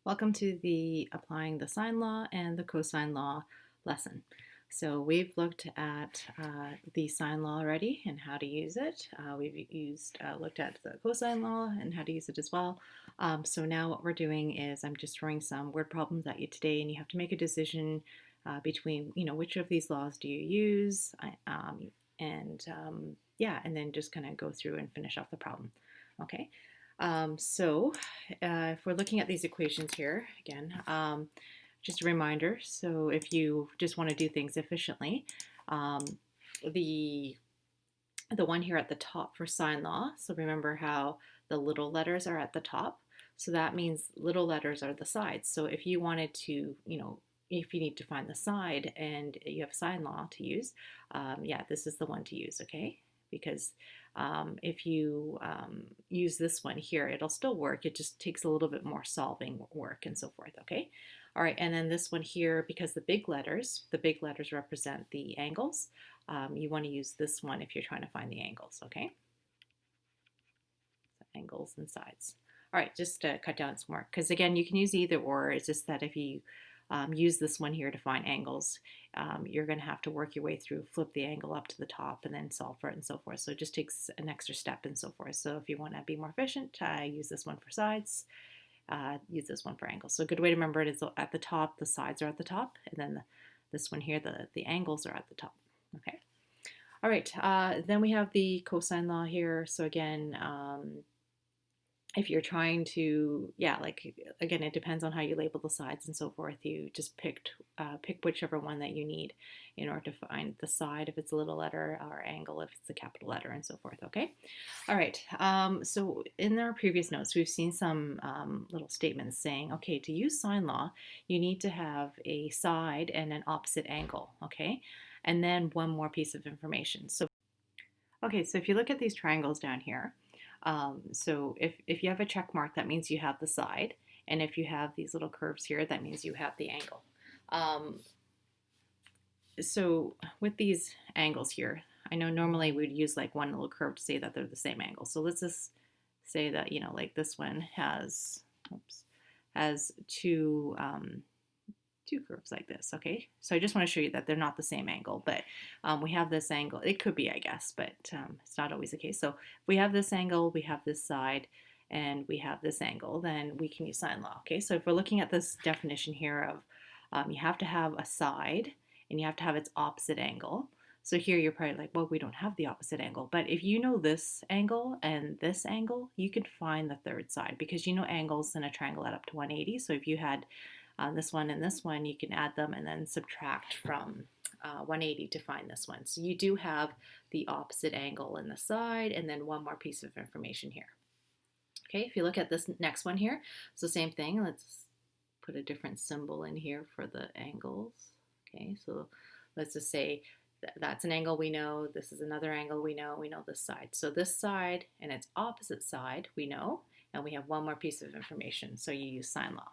Welcome to the Applying the Sine Law and the Cosine Law lesson. So we've looked at the sine law already and how to use it. Looked at the cosine law and how to use it as well. So now what we're doing is I'm just throwing some word problems at you today, and you have to make a decision between, which of these laws do you use, and then just kind of go through and finish off the problem. Okay. If we're looking at these equations here, again, just a reminder, so if you just want to do things efficiently, the one here at the top for sine law, so remember how the little letters are at the top, so that means little letters are the sides. So if you wanted to, if you need to find the side and you have sine law to use, this is the one to use, okay? Because if you use this one here, it'll still work. It just takes a little bit more solving work and so forth, okay? All right, and then this one here, because the big letters represent the angles, you want to use this one if you're trying to find the angles, okay? So angles and sides. All right, just to cut down some work, because again, you can use either or. It's just that if you use this one here to find angles, you're going to have to work your way through, flip the angle up to the top, and then solve for it and so forth. So it just takes an extra step and so forth. So if you want to be more efficient, use this one for sides, use this one for angles. So a good way to remember it is at the top, the sides are at the top, and then this one here, the angles are at the top. Okay. All right, then we have the cosine law here. So again, if you're trying to, again, it depends on how you label the sides and so forth. You just pick whichever one that you need in order to find the side if it's a little letter, or angle if it's a capital letter, and so forth, okay? All right, so in our previous notes, we've seen some little statements saying, okay, to use sine law, you need to have a side and an opposite angle, okay? And then one more piece of information. So if you look at these triangles down here, so if you have a check mark, that means you have the side. And if you have these little curves here, that means you have the angle. So with these angles here, I know normally we'd use like one little curve to say that they're the same angle. So let's just say that, like this one has two curves like this, okay? So I just want to show you that they're not the same angle, but we have this angle. It could be, I guess, but it's not always the case. So if we have this angle, we have this side, and we have this angle, then we can use sine law, okay? So if we're looking at this definition here of you have to have a side, and you have to have its opposite angle. So here you're probably like, well, we don't have the opposite angle. But if you know this angle and this angle, you can find the third side, because you know angles in a triangle add up to 180. So if you had this one and this one, you can add them and then subtract from 180 to find this one. So you do have the opposite angle in the side, and then one more piece of information here. Okay, if you look at this next one here, so same thing. Let's put a different symbol in here for the angles. Okay, so let's just say that's an angle we know, this is another angle we know this side. So this side and its opposite side we know, and we have one more piece of information, so you use sine law.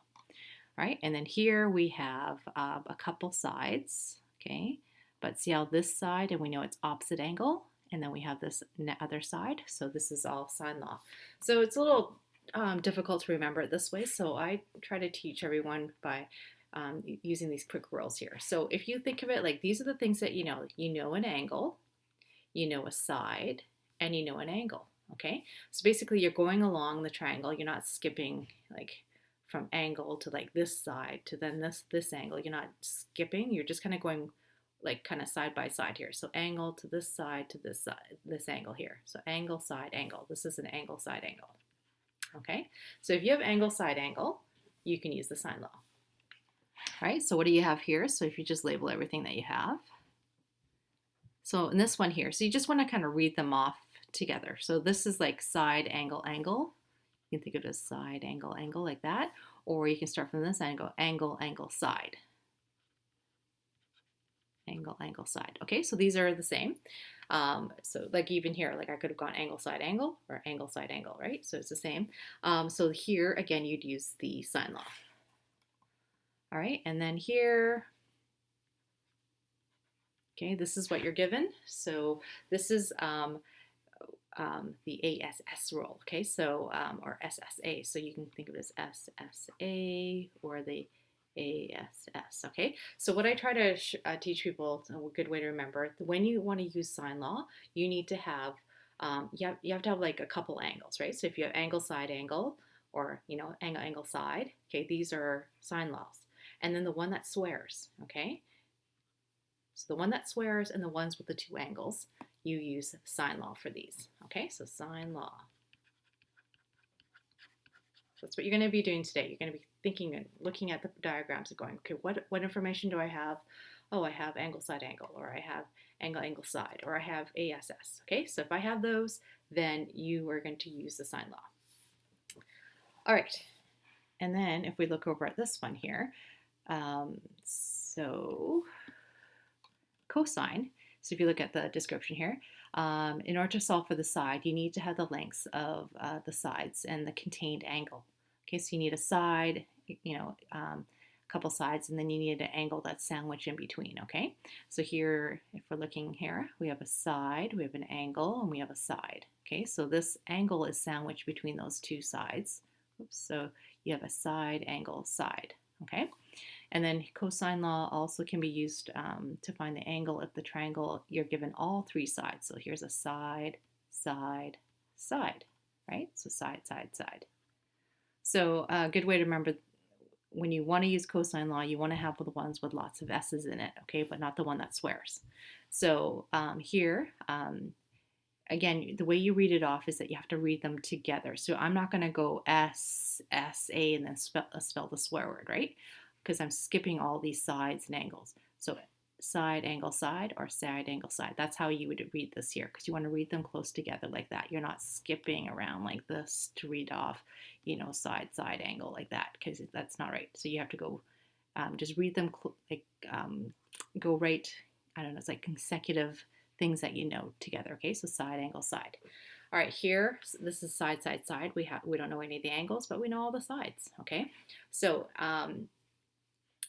All right, and then here we have a couple sides, okay? But see how this side, and we know it's opposite angle, and then we have this other side, so this is all sine law. So it's a little difficult to remember it this way, so I try to teach everyone by using these quick rules here. So if you think of it like these are the things that you know an angle, you know a side, and you know an angle, okay? So basically you're going along the triangle, you're not skipping like from angle to like this side to then this angle. You're not skipping, you're just kind of going like kind of side by side here. So angle to this side to this side, this angle here. So angle, side, angle. This is an angle, side, angle. Okay, so if you have angle, side, angle, you can use the sine law. All right, so what do you have here? So if you just label everything that you have. So in this one here, so you just want to kind of read them off together. So this is like side, angle, angle. You can think of it as side, angle, angle, like that. Or you can start from this angle, angle, angle, side. Angle, angle, side. Okay, so these are the same. So like even here, like I could have gone angle, side, angle, or angle, side, angle, right? So it's the same. So here, again, you'd use the sine law. All right, and then here, okay, this is what you're given. So this is the ASS rule, okay? So, or SSA, so you can think of it as SSA or the ASS, okay? So what I try to teach people, a good way to remember, when you want to use sine law, you need to have, you have to have like a couple angles, right? So if you have angle, side, angle, or, angle, angle, side, okay, these are sine laws. And then the one that swears, okay? So the one that swears and the ones with the two angles, you use sine law for these. Okay, so sine law. So that's what you're going to be doing today. You're going to be thinking and looking at the diagrams and going, okay, what information do I have? Oh, I have angle, side, angle, or I have angle, angle, side, or I have ASS. Okay, so if I have those, then you are going to use the sine law. All right, and then if we look over at this one here, so cosine. So if you look at the description here, in order to solve for the side, you need to have the lengths of the sides and the contained angle. Okay, so you need a side, a couple sides, and then you need an angle that's sandwiched in between, okay? So here, if we're looking here, we have a side, we have an angle, and we have a side, okay? So this angle is sandwiched between those two sides. Oops, so you have a side, angle, side, okay? And then cosine law also can be used to find the angle if the triangle, you're given all three sides. So here's a side, side, side, right? So side, side, side. So a good way to remember, when you want to use cosine law, you want to have the ones with lots of S's in it, okay? But not the one that swears. So here, again, the way you read it off is that you have to read them together. So I'm not going to go S, S, A, and then spell the swear word, right? Because I'm skipping all these sides and angles. So side, angle, side, or side, angle, side. That's how you would read this here, because you want to read them close together like that. You're not skipping around like this to read off, side, side, angle like that, because that's not right. So you have to go, just read them go right, I don't know, it's like consecutive things that you know together, okay? So side, angle, side. All right, here, this is side, side, side. We don't know any of the angles, but we know all the sides, okay? So,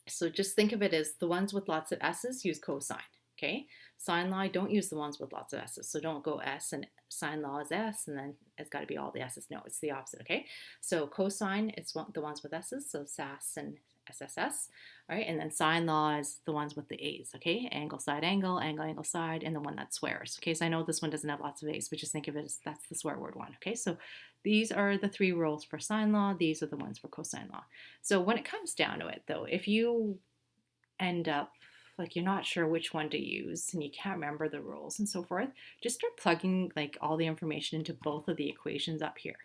so just think of it as the ones with lots of S's, use cosine, okay? Sine law, don't use the ones with lots of S's. So don't go S and sine law is S and then it's got to be all the S's. No, it's the opposite, okay? So cosine, it's the ones with S's, so SAS and SSS, all right? And then sine law is the ones with the A's, okay? Angle, side, angle, angle, angle, side, and the one that swears, okay? So I know this one doesn't have lots of A's, but just think of it as that's the swear word one, okay? So these are the three rules for sine law. These are the ones for cosine law. So when it comes down to it, though, if you end up like you're not sure which one to use and you can't remember the rules and so forth, just start plugging like all the information into both of the equations up here.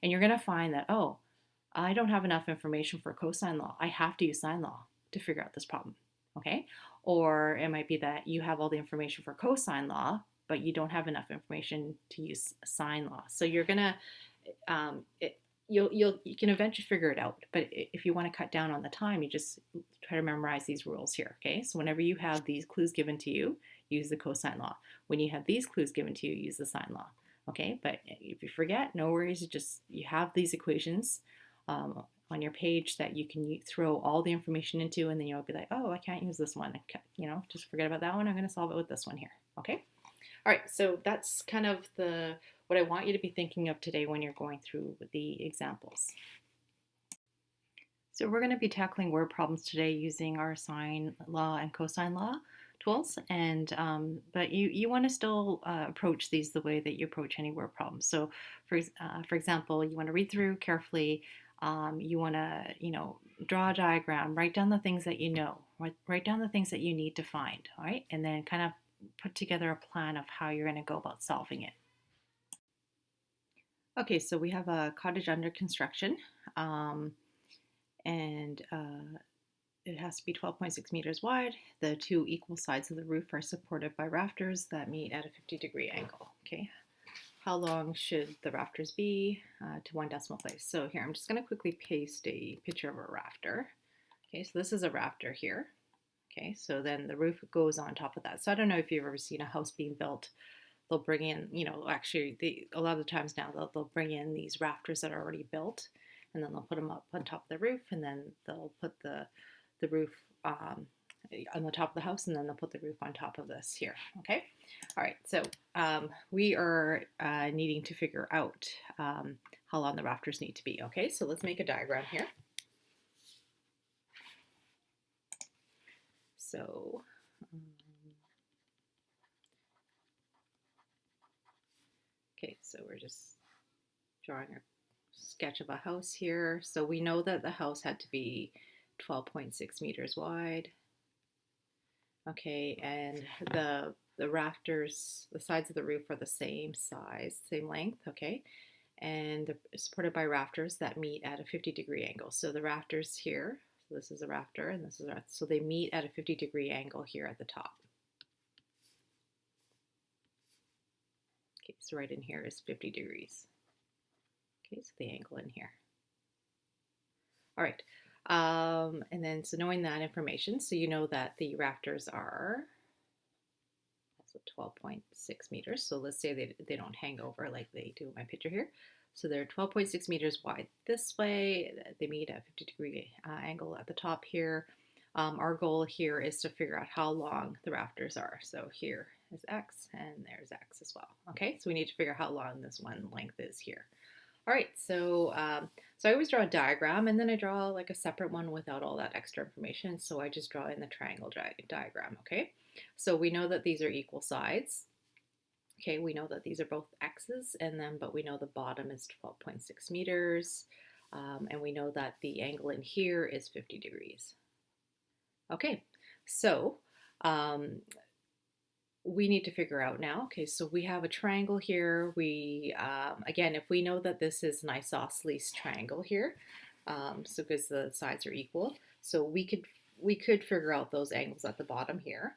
And you're going to find that, oh, I don't have enough information for cosine law. I have to use sine law to figure out this problem, okay? Or it might be that you have all the information for cosine law, but you don't have enough information to use sine law. So you're gonna, you can eventually figure it out. But if you want to cut down on the time, you just try to memorize these rules here, okay? So whenever you have these clues given to you, use the cosine law. When you have these clues given to you, use the sine law, okay? But if you forget, no worries. You have these equations on your page that you can throw all the information into, and then you'll be like, oh, I can't use this one. Just forget about that one. I'm going to solve it with this one here, okay? All right, so that's kind of what I want you to be thinking of today when you're going through the examples. So we're going to be tackling word problems today using our sine law and cosine law tools, and but you want to still approach these the way that you approach any word problem. So for example, you want to read through carefully. You want to draw a diagram, write down the things that you know, write down the things that you need to find, all right, and then kind of put together a plan of how you're going to go about solving it. Okay, so we have a cottage under construction, and it has to be 12.6 meters wide. The two equal sides of the roof are supported by rafters that meet at a 50-degree angle. Okay, how long should the rafters be to one decimal place? So here, I'm just going to quickly paste a picture of a rafter. Okay, so this is a rafter here. Okay, so then the roof goes on top of that. So I don't know if you've ever seen a house being built. They'll bring in, actually, a lot of the times now they'll bring in these rafters that are already built, and then they'll put them up on top of the roof, and then they'll put the roof on the top of the house, and then they'll put the roof on top of this here. Okay. All right. So we are needing to figure out how long the rafters need to be. Okay. So let's make a diagram here. So okay, so we're just drawing a sketch of a house here. So we know that the house had to be 12.6 meters wide. Okay, and the rafters, the sides of the roof are the same size, same length, okay? And they're supported by rafters that meet at a 50-degree angle. So the rafters here, so this is a rafter and this is a rafter, so they meet at a 50-degree angle here at the top. Okay, so right in here is 50 degrees. Okay, so the angle in here. All right, and then so knowing that information, so you know that the rafters are 12.6 meters. So let's say they don't hang over like they do in my picture here. So they're 12.6 meters wide this way. They meet at a 50-degree angle at the top here. Our goal here is to figure out how long the rafters are. So here is X and there's X as well. Okay, so we need to figure out how long this one length is here. All right, so so I always draw a diagram, and then I draw like a separate one without all that extra information. So I just draw in the triangle diagram, okay? So we know that these are equal sides. Okay, we know that these are both X's, and then but we know the bottom is 12.6 meters, and we know that the angle in here is 50 degrees. Okay, so we need to figure out now. Okay, so we have a triangle here. We again, if we know that this is an isosceles triangle here, so because the sides are equal, so we could figure out those angles at the bottom here.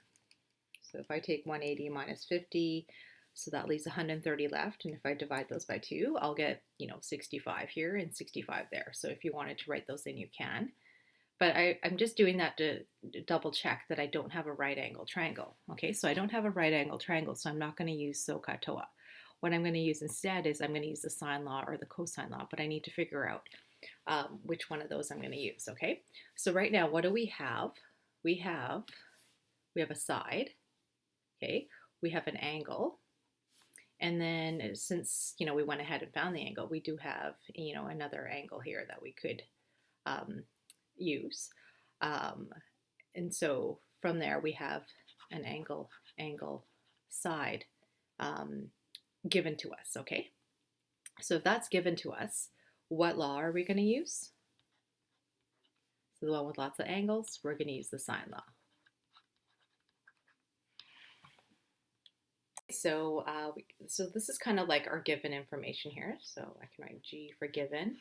So if I take 180 minus 50, so that leaves 130 left, and if I divide those by 2, I'll get 65 here and 65 there. So if you wanted to write those in, you can. But I'm just doing that to double check that I don't have a right angle triangle. Okay, so I don't have a right angle triangle, so I'm not going to use SOHCAHTOA. What I'm going to use instead is I'm going to use the sine law or the cosine law, but I need to figure out which one of those I'm going to use. Okay, so right now, what do we have? We have a side. Okay, we have an angle. And then since we went ahead and found the angle, we do have another angle here that we could use. And so from there we have an angle side given to us, okay? So if that's given to us, what law are we going to use? So the one with lots of angles, we're going to use the sine law. So, so this is kind of like our given information here. So I can write G for given.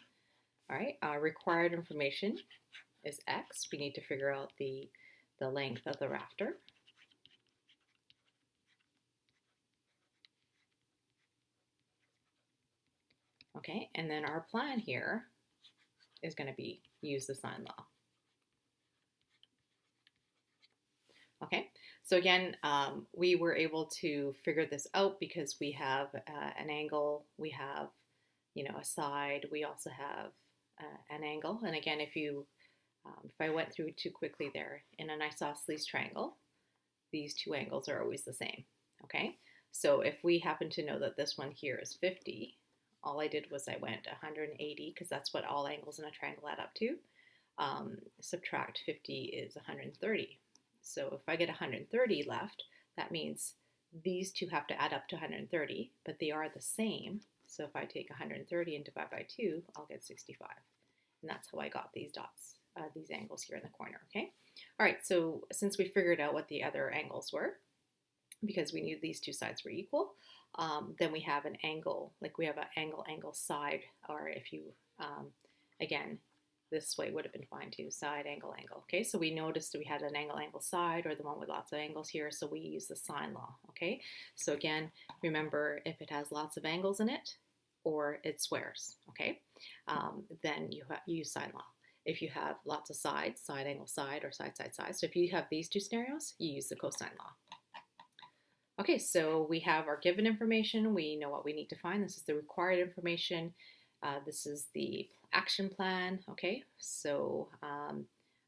All right, required information is X. We need to figure out the length of the rafter. Okay, and then our plan here is going to be use the sine law. Okay, so again, we were able to figure this out because we have an angle, we have a side, we also have an angle. And again, if I went through too quickly there, in an isosceles triangle, these two angles are always the same. Okay, so if we happen to know that this one here is 50, all I did was I went 180 because that's what all angles in a triangle add up to. Subtract 50 is 130. So if I get 130 left, that means these two have to add up to 130, but they are the same. So if I take 130 and divide by 2, I'll get 65. And that's how I got these dots, these angles here in the corner, okay? All right, so since we figured out what the other angles were, because we knew these two sides were equal, then we have an angle, like we have an angle side, or if you, again, this way would have been fine too, side, angle. Okay, so we noticed that we had an angle side, or the one with lots of angles here, so we use the sine law, okay? So again, remember, if it has lots of angles in it, or it squares, okay? Then you use sine law. If you have lots of sides, side, angle, side, or side, side, side. So if you have these two scenarios, you use the cosine law. Okay, so we have our given information. We know what we need to find. This is the required information. This is the action plan, okay? So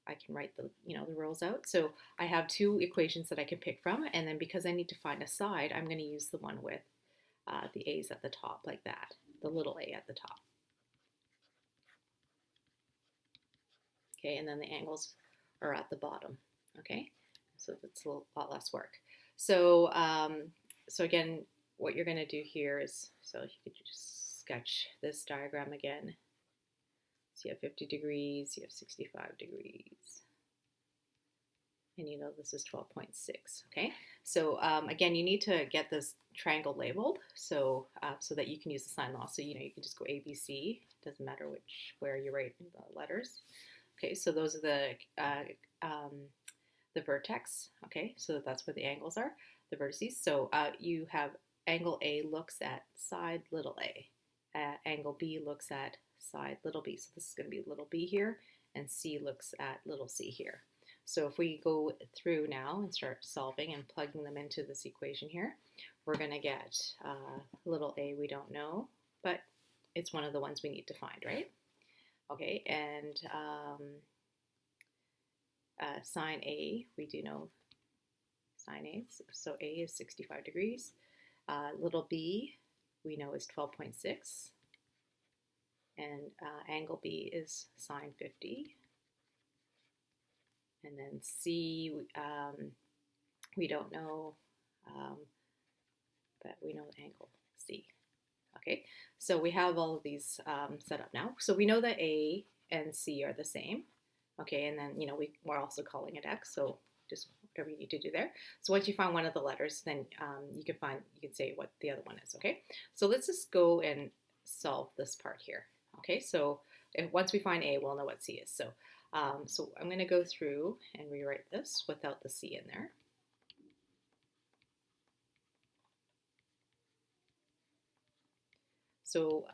I can write the, the rows out. So I have two equations that I can pick from, and then because I need to find a side, I'm going to use the one with the a's at the top, like that, the little a at the top. Okay, and then the angles are at the bottom. Okay, so that's a lot less work. So, so again, what you're going to do here is, so you could just sketch this diagram again. So you have 50 degrees, you have 65 degrees, and you know this is 12.6, okay? So again, you need to get this triangle labeled so so that you can use the Sine Law. So you can just go A, B, C, doesn't matter where you write the letters. Okay, so those are the vertex, okay? So that's where the angles are, the vertices. So you have angle A looks at side little a. Angle B looks at side little b. So this is going to be little b here, and C looks at little c here. So if we go through now and start solving and plugging them into this equation here, we're going to get little a we don't know, but it's one of the ones we need to find, right? Okay, and sine A, we do know sine A, so A is 65 degrees. Little b, we know is 12.6, and angle B is sine 50. And then C, we don't know, but we know the angle C. Okay, so we have all of these set up now. So we know that A and C are the same. Okay, and then we're also calling it X, so just whatever you need to do there. So once you find one of the letters, then you can say what the other one is. Okay, so let's just go and solve this part here. Okay, so once we find A, we'll know what C is. So so I'm going to go through and rewrite this without the C in there. So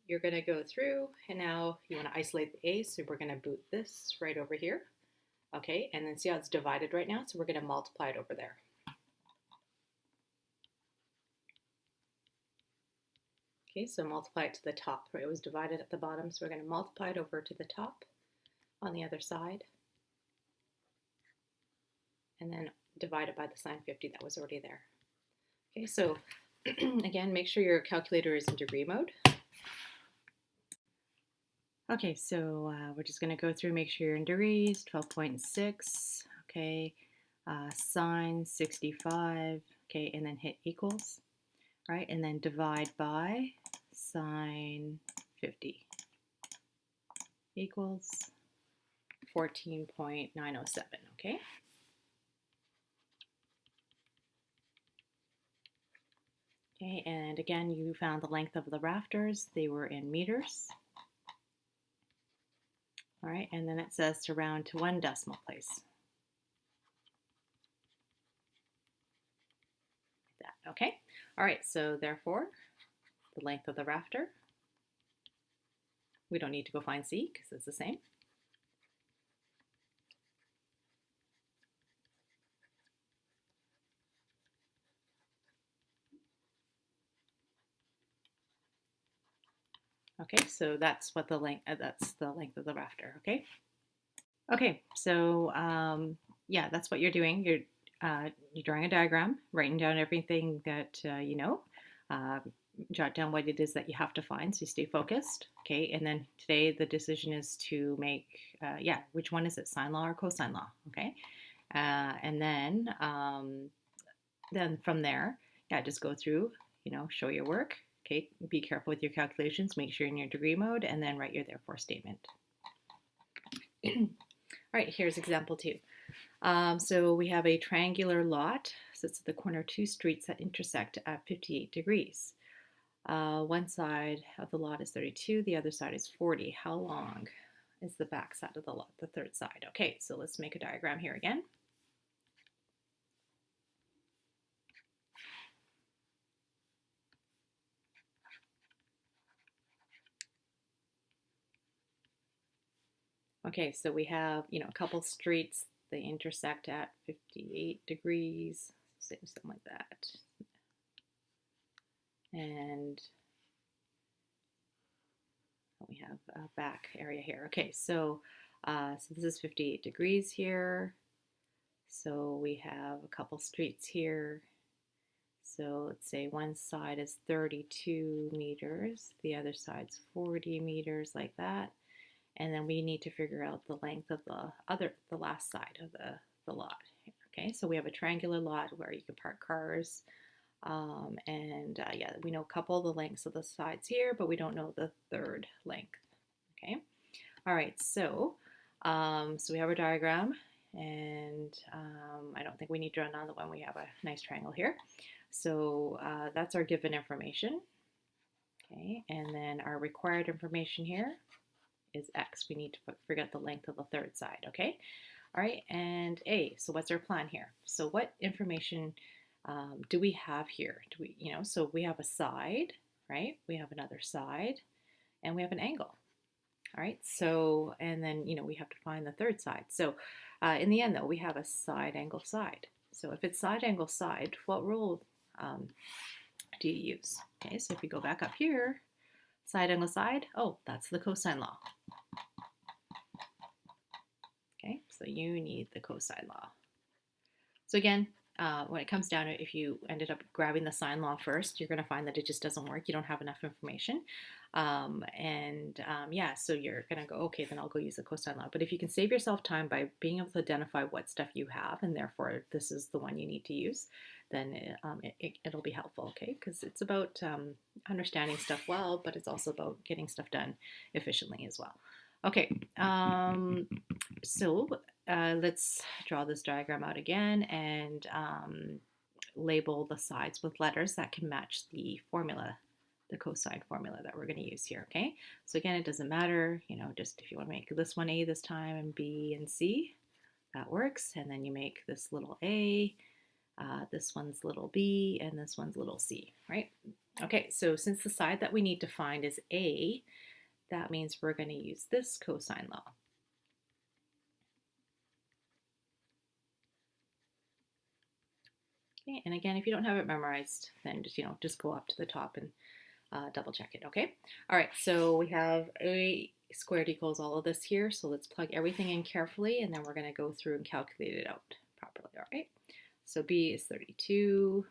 you're going to go through, and now you want to isolate the A, so we're going to boot this right over here. Okay, and then see how it's divided right now? So we're going to multiply it over there. Okay, so multiply it to the top. Right? It was divided at the bottom, so we're going to multiply it over to the top on the other side. And then divide it by the sine 50 that was already there. Okay, so again, make sure your calculator is in degree mode. Okay, so we're just going to go through, make sure you're in degrees, 12.6, okay, sine 65, okay, and then hit equals, right, and then divide by sine 50 equals 14.907, okay? Okay, and again, you found the length of the rafters. They were in meters. All right, and then it says to round to 1 decimal place. Like that, okay? All right, so therefore, the length of the rafter, we don't need to go find C because it's the same. Okay, so that's what the length of the rafter. Okay. Okay, so yeah, that's what you're doing. You're drawing a diagram, writing down everything that you know. Jot down what it is that you have to find, so you stay focused. Okay, and then today the decision is to make yeah, which one is it, sine law or cosine law? Okay, and then from there, yeah, just go through, show your work. Okay, be careful with your calculations, make sure you're in your degree mode, and then write your therefore statement. All right, here's example 2. So we have a triangular lot, so it's at the corner of 2 streets that intersect at 58 degrees. One side of the lot is 32, the other side is 40. How long is the back side of the lot, the third side? Okay, so let's make a diagram here again. Okay, so we have, a couple streets, they intersect at 58 degrees, say something like that. And we have a back area here. Okay, so So this is 58 degrees here. So we have a couple streets here. So let's say one side is 32 meters, the other side's 40 meters, like that. And then we need to figure out the length of the last side of the lot. Okay, so we have a triangular lot where you can park cars. Yeah, we know a couple of the lengths of the sides here, but we don't know the third length. Okay, all right, so we have our diagram, and I don't think we need to draw another one. We have a nice triangle here. So that's our given information. Okay, and then our required information here is x. We need to figure out the length of the third side. Okay, all right, and A. So what's our plan here? So what information do we have here? Do we, so we have a side, right? We have another side, and we have an angle. All right, so, and then, we have to find the third side. So in the end, though, we have a side angle side. So if it's side angle side, what rule do you use? Okay, so if you go back up here, side angle side, oh, that's the cosine law. Okay, so you need the cosine law. So again, when it comes down to it, if you ended up grabbing the sine law first, you're going to find that it just doesn't work. You don't have enough information. Yeah, so you're going to go, okay, then I'll go use the cosine law. But if you can save yourself time by being able to identify what stuff you have, and therefore this is the one you need to use, then it'll be helpful, okay? Because it's about understanding stuff well, but it's also about getting stuff done efficiently as well. Okay, so let's draw this diagram out again and label the sides with letters that can match the formula, the cosine formula that we're going to use here, okay? So again, it doesn't matter, just if you want to make this one A this time and B and C, that works. And then you make this little A, this one's little b, and this one's little c, right? Okay, so since the side that we need to find is A, that means we're going to use this cosine law. Okay, and again, if you don't have it memorized, then just go up to the top and double check it, okay? All right, so we have A squared equals all of this here, so let's plug everything in carefully, and then we're going to go through and calculate it out properly, all right? So B is 32,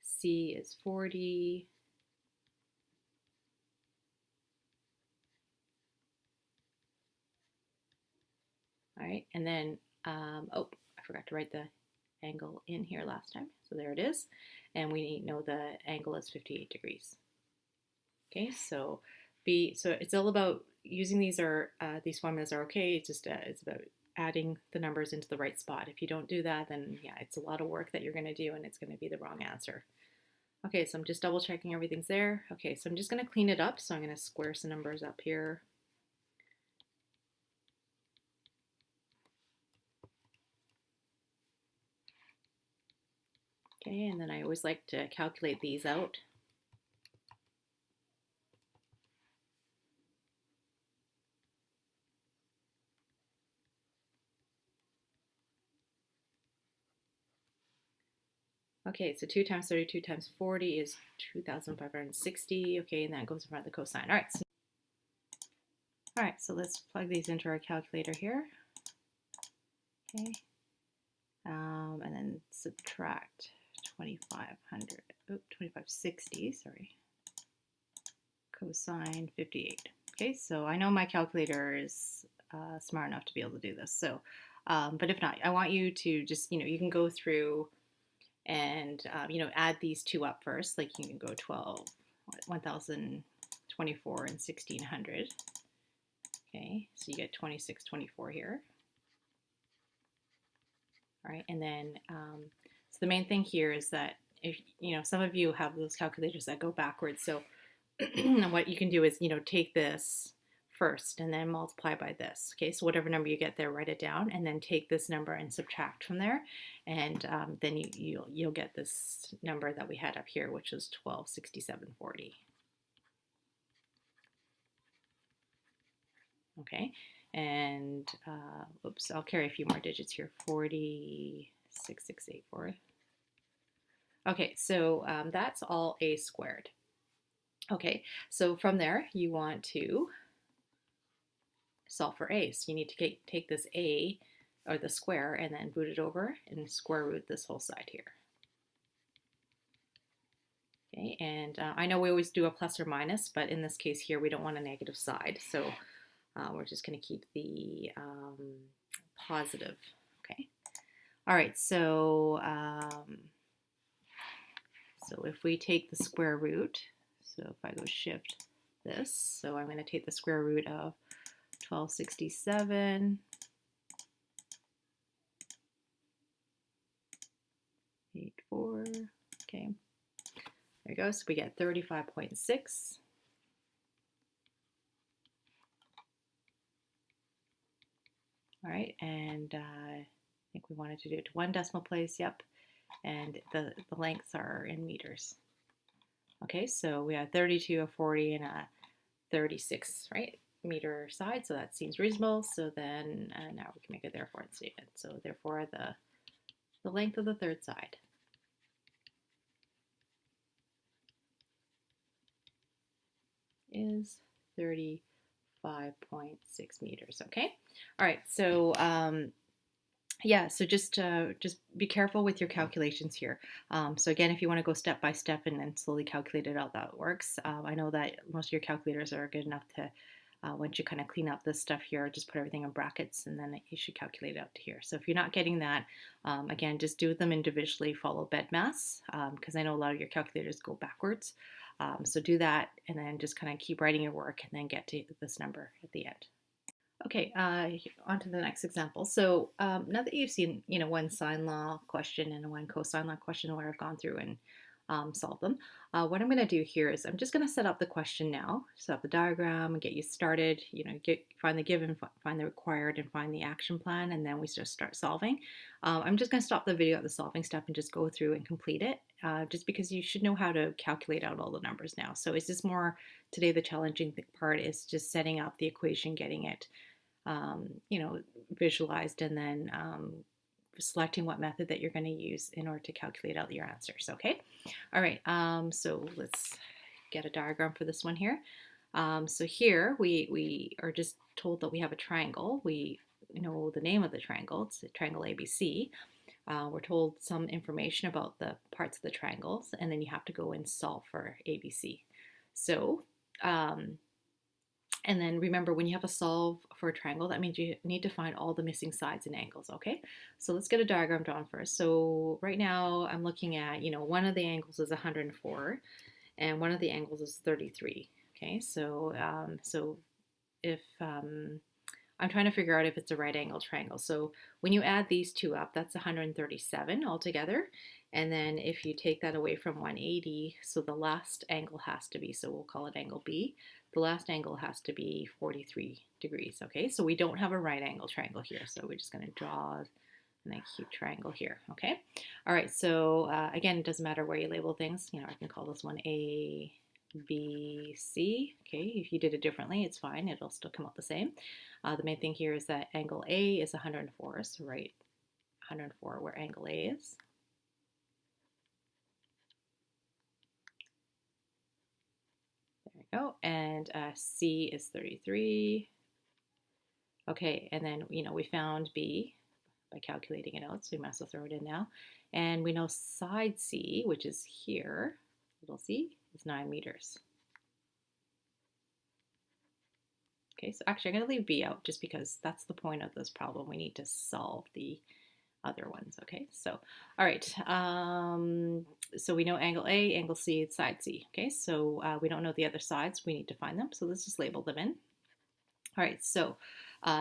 C is 40, all right, and then, oh, I forgot to write the angle in here last time, so there it is, and we know the angle is 58 degrees. Okay, so B, so it's all about using these formulas are okay, it's just, it's about adding the numbers into the right spot. If you don't do that, then yeah, it's a lot of work that you're going to do, and it's going to be the wrong answer. Okay, so I'm just double checking everything's there. Okay, so I'm just going to clean it up. So I'm going to square some numbers up here. Okay, and then I always like to calculate these out. Okay, so 2 times 32 times 40 is 2,560. Okay, and that goes in front of the cosine. All right, so let's plug these into our calculator here. Okay, and then subtract 2560, sorry, cosine 58. Okay, so I know my calculator is smart enough to be able to do this. So, but if not, I want you to just, you can go through and, add these two up first. Like you can go 1,024 and 1,600. Okay, so you get 2624 here. All right, and then, so the main thing here is that if, some of you have those calculators that go backwards. So what you can do is, take this first and then multiply by this. Okay, so whatever number you get there, write it down, and then take this number and subtract from there, and then you'll get this number that we had up here, which was 1267.40. Okay, and oops, I'll carry a few more digits here. 406684. Okay, so that's all A squared. Okay, so from there you want to solve for a. So you need to take this a, or the square, and then root it over and square root this whole side here. Okay, and I know we always do a plus or minus, but in this case here we don't want a negative side, so we're just going to keep the positive. Okay. All right, so so if we take the square root, so if I go shift this, so I'm going to take the square root of 1267, 84, okay, there we go, so we get 35.6. All right, and I think we wanted to do it to one decimal place, yep, and the lengths are in meters. Okay, so we have 32, a 40, and a 36, right, meter side, so that seems reasonable. So then now we can make a therefore statement. So therefore the length of the third side is 35.6 meters. Okay, all right, so yeah, so just be careful with your calculations here. So again, if you want to go step by step and then slowly calculate it out, that works. I know that most of your calculators are good enough to, once you kind of clean up this stuff here, just put everything in brackets and then you should calculate it out to here. So if you're not getting that, again, just do them individually, follow BEDMAS, because I know a lot of your calculators go backwards. So do that and then just kind of keep writing your work and then get to this number at the end. Okay, on to the next example. So now that you've seen, one sine law question and one cosine law question where I've gone through and solved them, what I'm going to do here is I'm just going to set up the question now, set up the diagram and get you started, find the given, find the required, and find the action plan, and then we just start solving. I'm just going to stop the video at the solving step and just go through and complete it, just because you should know how to calculate out all the numbers now. So is this more, today the challenging part is just setting up the equation, getting it visualized, and then selecting what method that you're going to use in order to calculate out your answers. Okay. All right. So let's get a diagram for this one here. So here we are just told that we have a triangle. We know the name of the triangle. It's a triangle ABC. We're told some information about the parts of the triangles, and then you have to go and solve for ABC. So and then remember, when you have a solve for a triangle, that means you need to find all the missing sides and angles, okay? So let's get a diagram drawn first. So right now I'm looking at, one of the angles is 104 and one of the angles is 33, okay? So, if I'm trying to figure out if it's a right angle triangle. So when you add these two up, that's 137 altogether. And then if you take that away from 180, so the last angle has to be, so we'll call it angle B, the last angle has to be 43 degrees, okay? So we don't have a right angle triangle here, so we're just going to draw an acute triangle here, okay? All right, so again, it doesn't matter where you label things. I can call this one A, B, C, okay? If you did it differently, it's fine. It'll still come out the same. The main thing here is that angle A is 104, so write 104 where angle A is. There we go. And C is 33. Okay, and then, we found B by calculating it out, so we might as well throw it in now. And we know side C, which is here, little c, is 9 meters. Okay, so actually I'm going to leave B out just because that's the point of this problem. We need to solve the other ones, okay? So, all right, so we know angle A, angle C, side C, okay? So we don't know the other sides. We need to find them, so let's just label them in. All right, so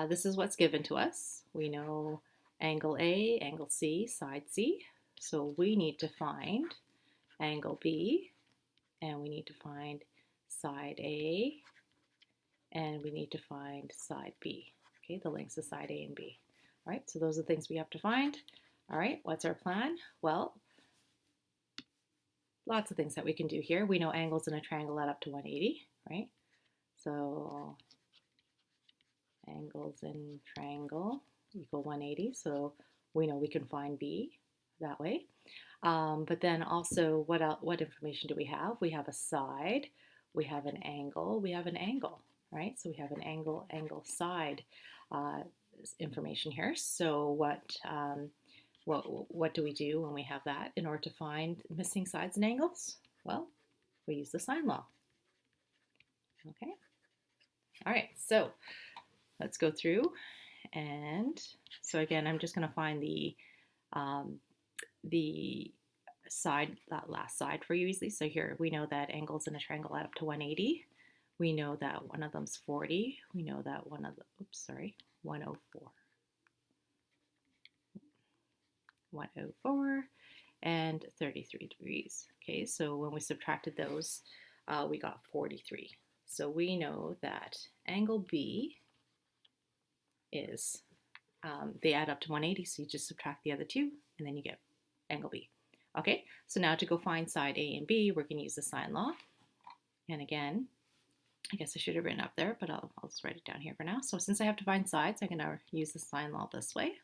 this is what's given to us. We know angle A, angle C, side C. So we need to find angle B, and we need to find side A, and we need to find side B, okay, the lengths of side A and B. All right, so those are the things we have to find. All right, what's our plan? Well, lots of things that we can do here. We know angles in a triangle add up to 180, right? So angles in triangle equal 180, so we know we can find B that way. But then also, what information do we have? We have a side, we have an angle, we have an angle. right? So we have an angle, side information here. So what do we do when we have that in order to find missing sides and angles? Well, we use the sine law. Okay. All right. So let's go through, and so again, I'm just going to find the side, that last side for you easily. So here we know that angles in a triangle add up to 180. We know that one of them's 40. We know that 104. 104 and 33 degrees. Okay, so when we subtracted those, we got 43. So we know that angle B is, they add up to 180, so you just subtract the other two, and then you get angle B. Okay, so now to go find side A and B, we're going to use the sine law. And again, I guess I should have written up there, but I'll just write it down here for now. So since I have to find sides, I'm going to use the sine law this way.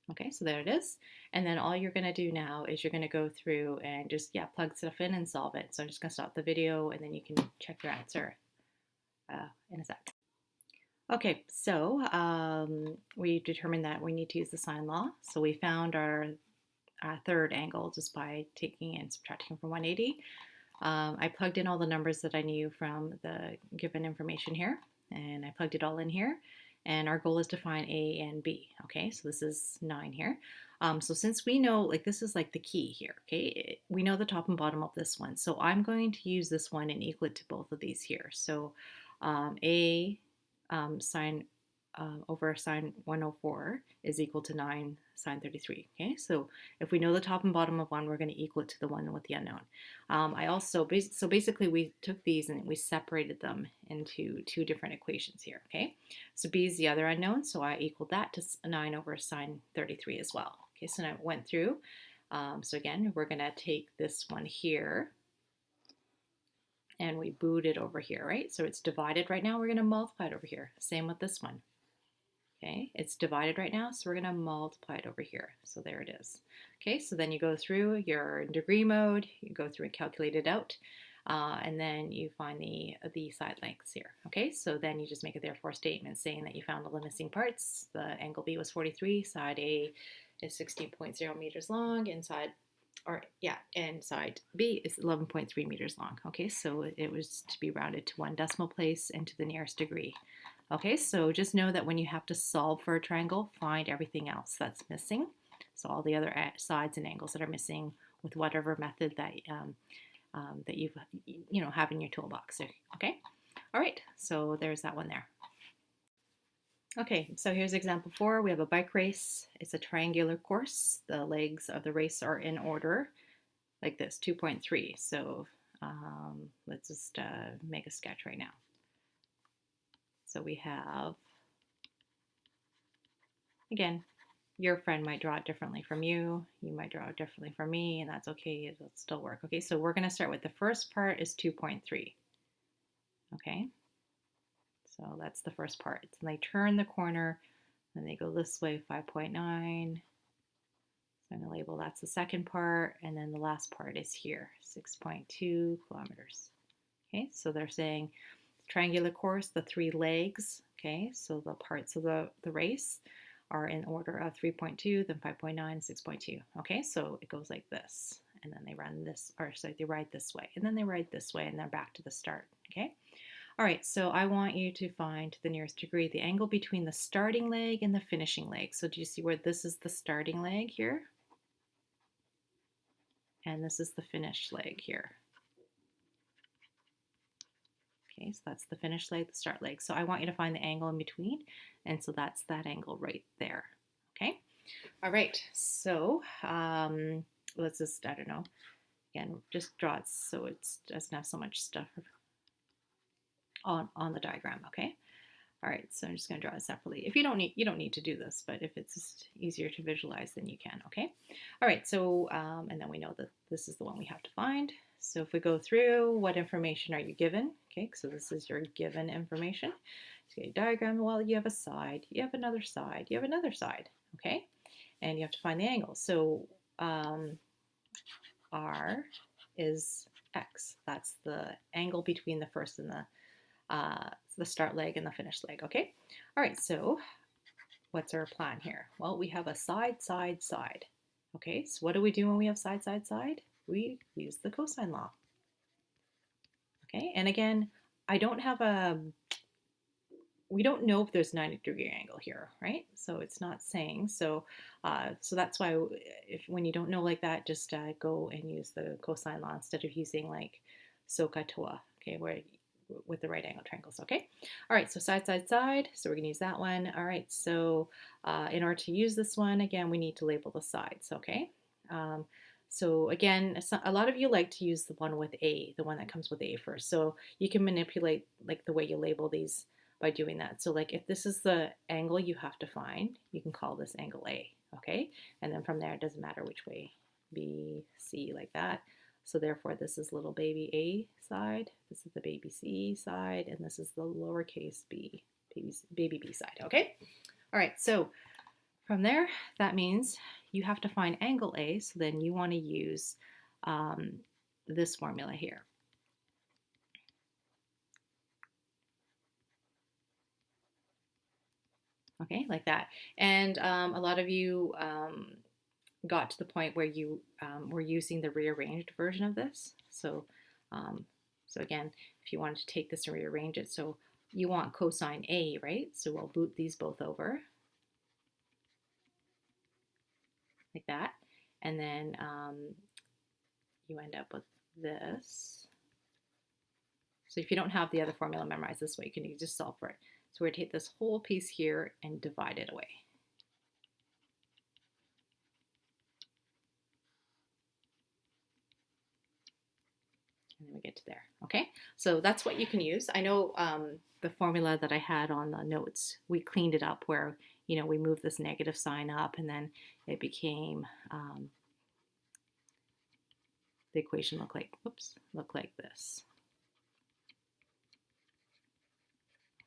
Okay, so there it is. And then all you're going to do now is you're going to go through and just, plug stuff in and solve it. So I'm just going to stop the video, and then you can check your answer in a sec. Okay, so we determined that we need to use the sine law. So we found our third angle just by taking and subtracting from 180. I plugged in all the numbers that I knew from the given information here, and I plugged it all in here. And our goal is to find A and B. Okay, so this is 9 here. So since we know, like, this is like the key here, okay, we know the top and bottom of this one. So I'm going to use this one and equal it to both of these here. So A sine over sine 104 is equal to 9 sine 33. Okay, so if we know the top and bottom of one, we're going to equal it to the one with the unknown. So basically we took these and we separated them into two different equations here. Okay, so B is the other unknown, so I equaled that to 9 over sine 33 as well. Okay, so now I went through. So again, we're going to take this one here and we boot it over here, right? So it's divided right now. We're going to multiply it over here. Same with this one. Okay, it's divided right now, so we're going to multiply it over here. So there it is. Okay, so then you go through your degree mode, you go through and calculate it out, and then you find the side lengths here. Okay, so then you just make a therefore statement saying that you found all the missing parts. The angle B was 43, side A is 16.0 meters long, and side B is 11.3 meters long. Okay, so it was to be rounded to one decimal place and to the nearest degree. Okay, so just know that when you have to solve for a triangle, find everything else that's missing. So all the other sides and angles that are missing with whatever method that that you have in your toolbox. Okay, all right. So there's that one there. Okay, so here's example 4. We have a bike race. It's a triangular course. The legs of the race are in order, like this, 2.3. So let's just make a sketch right now. So we have, again, your friend might draw it differently from you. You might draw it differently from me, and that's okay. It'll still work. Okay, so we're going to start with the first part is 2.3. Okay, so that's the first part. So they turn the corner, and they go this way, 5.9. So I'm going to label that's the second part, and then the last part is here, 6.2 kilometers. Okay, so they're saying triangular course, the 3 legs, okay, so the parts of the race are in order of 3.2, then 5.9, 6.2. Okay, so it goes like this, and then they run this, or sorry, they ride this way, and then they ride this way, and they're back to the start. Okay, all right, so I want you to find the nearest degree, the angle between the starting leg and the finishing leg. So do you see where this is the starting leg here? And this is the finish leg here. Okay, so that's the finish leg, the start leg. So I want you to find the angle in between, and so that's that angle right there. Okay, all right, so let's just, I don't know, again, just draw it so it doesn't have so much stuff on the diagram. Okay, all right, so I'm just going to draw it separately. If you don't need to do this, but if it's just easier to visualize, then you can. Okay, all right, so and then we know that this is the one we have to find. So if we go through, what information are you given? Okay, so this is your given information. So you diagram, well, you have a side, you have another side, you have another side, okay? And you have to find the angle. So R is X. That's the angle between the first and the start leg and the finish leg, okay? All right, so what's our plan here? Well, we have a side, side, side. Okay, so what do we do when we have side, side, side? We use the cosine law. Okay, and again, I don't have we don't know if there's 90-degree angle here, right? So it's not saying. So that's why when you don't know like that, just go and use the cosine law instead of using like SOHCAHTOA, okay, where with the right angle triangles, okay? All right, so side, side, side. So we're gonna use that one. All right, so in order to use this one, again, we need to label the sides, okay? So again, a lot of you like to use the one with A, the one that comes with A first. So you can manipulate like the way you label these by doing that. So like if this is the angle you have to find, you can call this angle A, okay? And then from there, it doesn't matter which way, B, C, like that. So therefore, this is little baby A side, this is the baby C side, and this is the lowercase b, baby B side, okay? All right, so from there, that means you have to find angle A, so then you want to use this formula here. Okay, like that. And a lot of you got to the point where you were using the rearranged version of this. So, so again, if you wanted to take this and rearrange it, so you want cosine A, right? So we'll boot these both over like that. And then you end up with this. So if you don't have the other formula memorized this way, you can just solve for it. So we're going to take this whole piece here and divide it away. And then we get to there, okay? So that's what you can use. I know the formula that I had on the notes, we cleaned it up where, you know, we moved this negative sign up and then it became, the equation looked like this.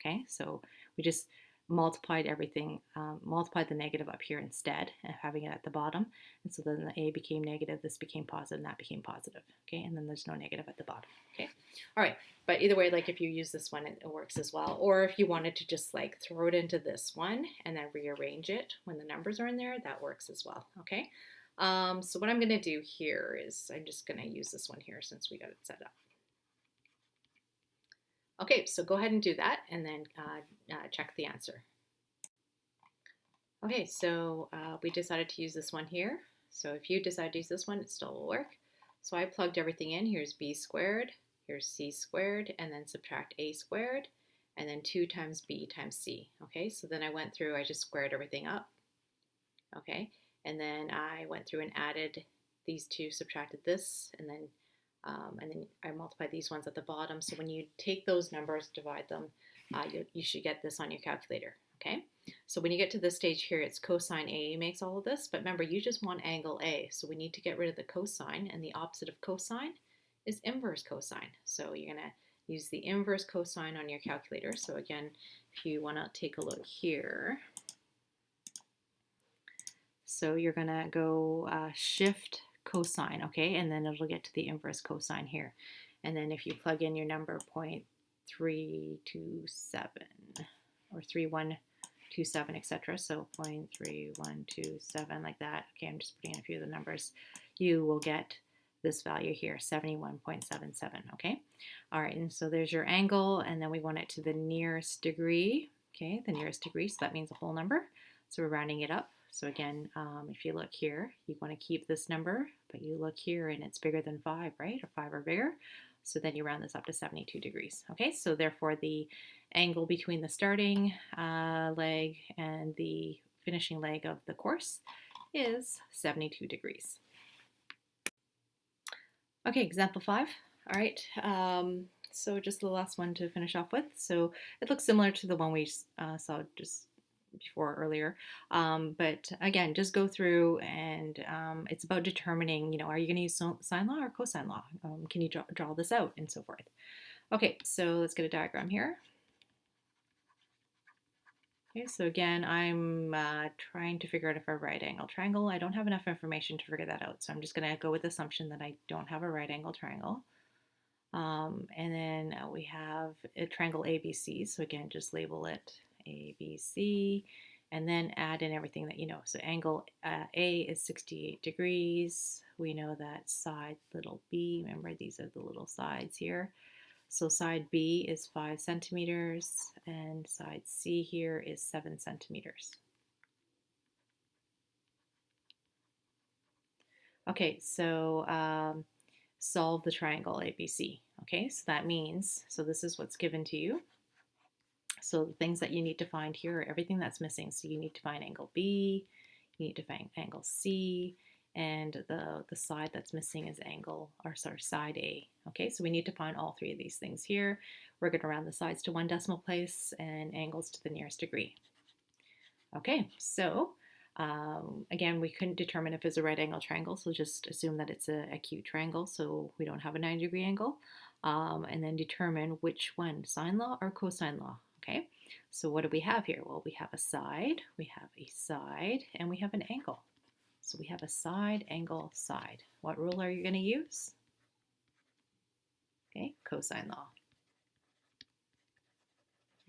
Okay, so we just multiplied everything, multiplied the negative up here instead of having it at the bottom. And so then the A became negative, this became positive, and that became positive. Okay, and then there's no negative at the bottom. Okay, all right, but either way, like if you use this one, it works as well. Or if you wanted to just like throw it into this one and then rearrange it when the numbers are in there, that works as well. Okay, so what I'm going to do here is I'm just going to use this one here since we got it set up. Okay, so go ahead and do that and then check the answer. Okay, so we decided to use this one here. So if you decide to use this one, it still will work. So I plugged everything in. Here's b squared, here's c squared, and then subtract a squared, and then 2 times b times c. Okay, so then I went through, I just squared everything up. Okay, and then I went through and added these two, subtracted this, and then I multiplied these ones at the bottom. So when you take those numbers, divide them, you should get this on your calculator, okay? So when you get to this stage here, it's cosine A makes all of this, but remember, you just want angle A. So we need to get rid of the cosine, and the opposite of cosine is inverse cosine. So you're gonna use the inverse cosine on your calculator. So again, if you wanna take a look here, so you're gonna go shift cosine, okay, and then it'll get to the inverse cosine here. And then if you plug in your number 0.327 or 3127, etc., so 0.3127 like that, okay, I'm just putting in a few of the numbers, you will get this value here, 71.77, okay? All right, and so there's your angle, and then we want it to the nearest degree, okay, the nearest degree, so that means a whole number, so we're rounding it up. So again, if you look here, you want to keep this number, but you look here and it's bigger than 5, right? Or 5 or bigger. So then you round this up to 72 degrees. Okay, so therefore the angle between the starting leg and the finishing leg of the course is 72 degrees. Okay, example 5. All right, so just the last one to finish off with. So it looks similar to the one we saw just before earlier, but again, just go through and it's about determining, you know, are you going to use sine law or cosine law? Can you draw this out and so forth? Okay, so let's get a diagram here. Okay, so again, I'm trying to figure out if a right angle triangle. I don't have enough information to figure that out, so I'm just going to go with the assumption that I don't have a right angle triangle. And then we have a triangle ABC, so again, just label it ABC, and then add in everything that you know. So angle A is 68 degrees. We know that side little b, remember these are the little sides here. So side B is 5 centimeters, and side C here is 7 centimeters. Okay, so solve the triangle ABC. Okay, so that means, so this is what's given to you. So the things that you need to find here are everything that's missing. So you need to find angle B, you need to find angle C, and the side that's missing is side A. Okay, so we need to find all three of these things here. We're going to round the sides to 1 decimal place and angles to the nearest degree. Okay, so again, we couldn't determine if it's a right angle triangle, so just assume that it's an acute triangle, so we don't have a 90-degree angle. And then determine which one, sine law or cosine law. Okay, so what do we have here? Well, we have a side, and we have an angle. So we have a side, angle, side. What rule are you going to use? Okay, cosine law.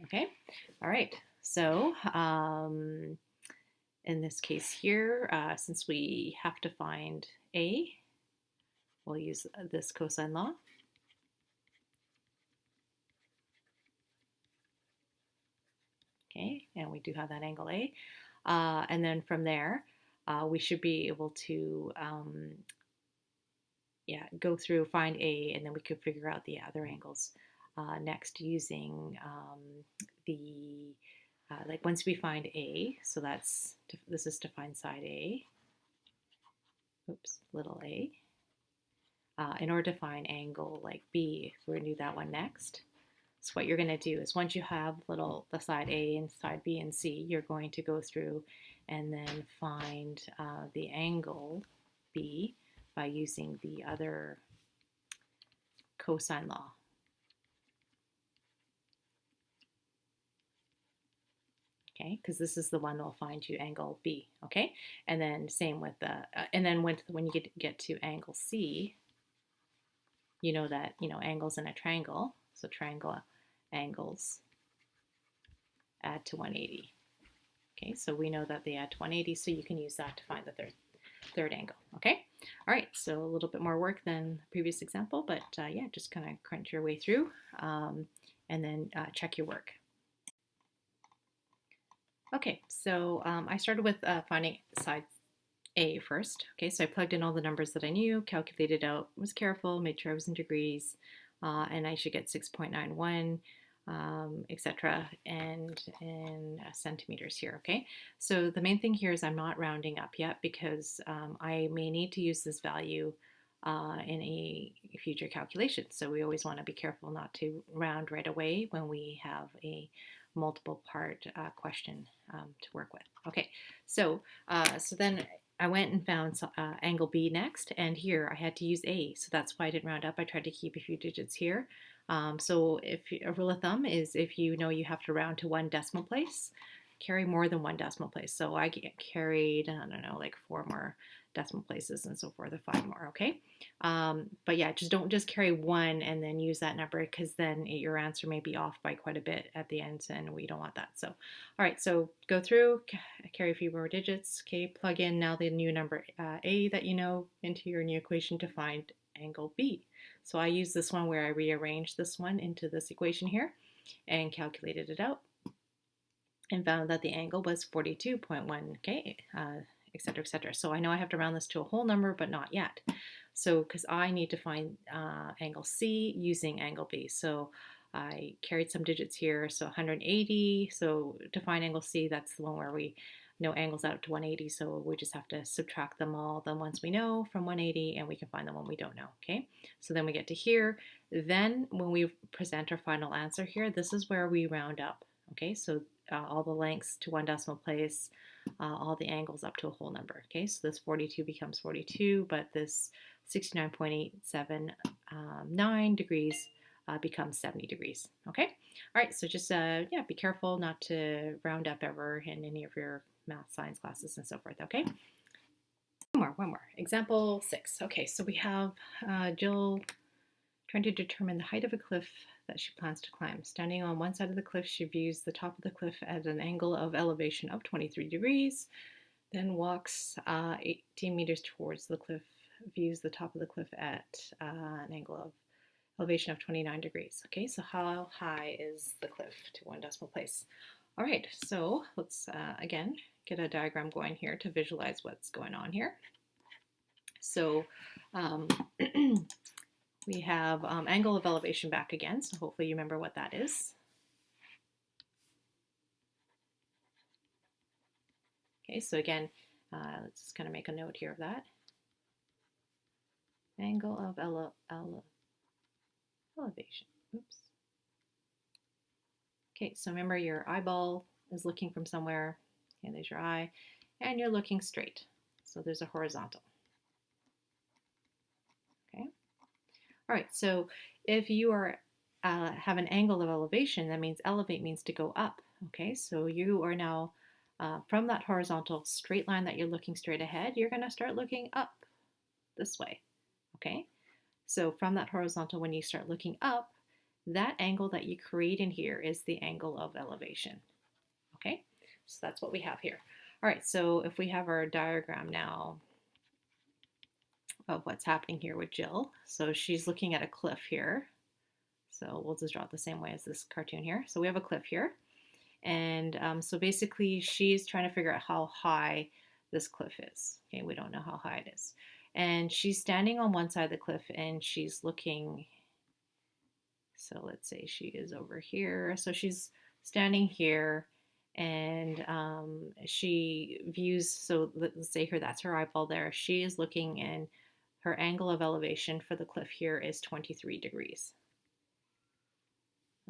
Okay, all right. So in this case here, since we have to find A, we'll use this cosine law. Okay, and we do have that angle A. And then from there, we should be able to go through, find A, and then we could figure out the other angles next using like once we find A, so this is to find side A, oops, little a. In order to find angle like B, we're going to do that one next. So what you're going to do is once you have the side A and side B and C, you're going to go through and then find the angle B by using the other cosine law. Okay, because this is the one that will find you angle B. Okay, and then same with and then when you get to angle C, you know that angles in a triangle. So triangle angles add to 180. Okay, so we know that they add to 180, so you can use that to find the third angle. Okay, all right, so a little bit more work than the previous example, but yeah, just kind of crunch your way through and then check your work. Okay, so I started with finding side A first. Okay, so I plugged in all the numbers that I knew, calculated out, was careful, made sure I was in degrees, and I should get 6.91, etc., and in centimeters here. Okay, so the main thing here is I'm not rounding up yet because I may need to use this value in a future calculation. So we always want to be careful not to round right away when we have a multiple part question to work with. Okay, so then I went and found angle B next, and here I had to use A, so that's why I didn't round up. I tried to keep a few digits here. So a rule of thumb is if you know you have to round to 1 decimal place, carry more than 1 decimal place. So I carried, I don't know, like 4 more decimal places and so forth, or 5 more, okay? But yeah, don't just carry 1 and then use that number, because then your answer may be off by quite a bit at the end, and we don't want that. So, all right, so go through, carry a few more digits, okay, plug in now the new number A that you know into your new equation to find angle B. So I use this one where I rearranged this one into this equation here and calculated it out and found that the angle was 42.1, okay, etc., etc. So I know I have to round this to a whole number, but not yet. So because I need to find angle C using angle B. So I carried some digits here, so 180. So to find angle C, that's the one where we know angles out to 180, so we just have to subtract them all, the ones we know from 180, and we can find the one we don't know, okay? So then we get to here. Then when we present our final answer here, this is where we round up, okay? So all the lengths to 1 decimal place, all the angles up to a whole number, okay? So this 42 becomes 42, but this 69.879 degrees becomes 70 degrees. Okay? All right, so just yeah, be careful not to round up ever in any of your math science classes and so forth. Okay? One more. Example 6. Okay, so we have Jill trying to determine the height of a cliff that she plans to climb. Standing on one side of the cliff, she views the top of the cliff at an angle of elevation of 23 degrees, then walks 18 meters towards the cliff, views the top of the cliff at an angle of elevation of 29 degrees. Okay, so how high is the cliff to one decimal place? All right, so let's again get a diagram going here to visualize what's going on here. So we have angle of elevation back again, so hopefully you remember what that is. Okay, so again, let's just kind of make a note here of that. Angle of elevation. Oops. Okay, so remember your eyeball is looking from somewhere. Okay, there's your eye, and you're looking straight. So there's a horizontal. Okay. All right, so if you are have an angle of elevation, that means elevate means to go up. Okay, so you are now from that horizontal straight line that you're looking straight ahead, you're going to start looking up this way. Okay, so from that horizontal, when you start looking up, that angle that you create in here is the angle of elevation. Okay, so that's what we have here. All right, so if we have our diagram now of what's happening here with Jill. So she's looking at a cliff here. So we'll just draw it the same way as this cartoon here. So we have a cliff here. And so basically she's trying to figure out how high this cliff is. Okay, we don't know how high it is. And she's standing on one side of the cliff and she's looking, so let's say she is over here. So she's standing here and she views, so let's say here, that's her eyeball there. She is looking and her angle of elevation for the cliff here is 23 degrees.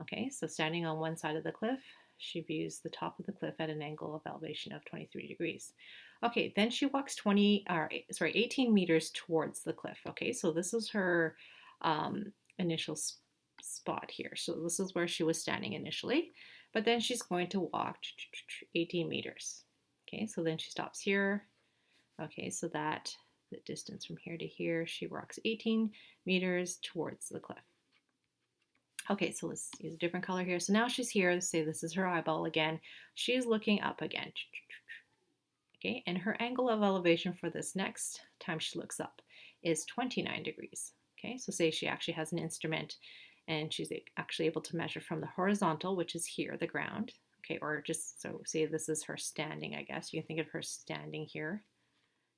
Okay, so standing on one side of the cliff, she views the top of the cliff at an angle of elevation of 23 degrees. Okay, then she walks 18 meters towards the cliff. Okay, so this is her initial spot here. So this is where she was standing initially, but then she's going to walk 18 meters. Okay, so then she stops here. Okay, so that the distance from here to here, she walks 18 meters towards the cliff. Okay, so let's use a different color here. So now she's here. Let's say this is her eyeball again. She's looking up again. Okay, and her angle of elevation for this next time she looks up is 29 degrees. Okay, so say she actually has an instrument and she's actually able to measure from the horizontal, which is here, the ground. Okay, or just, so say this is her standing, I guess. You can think of her standing here.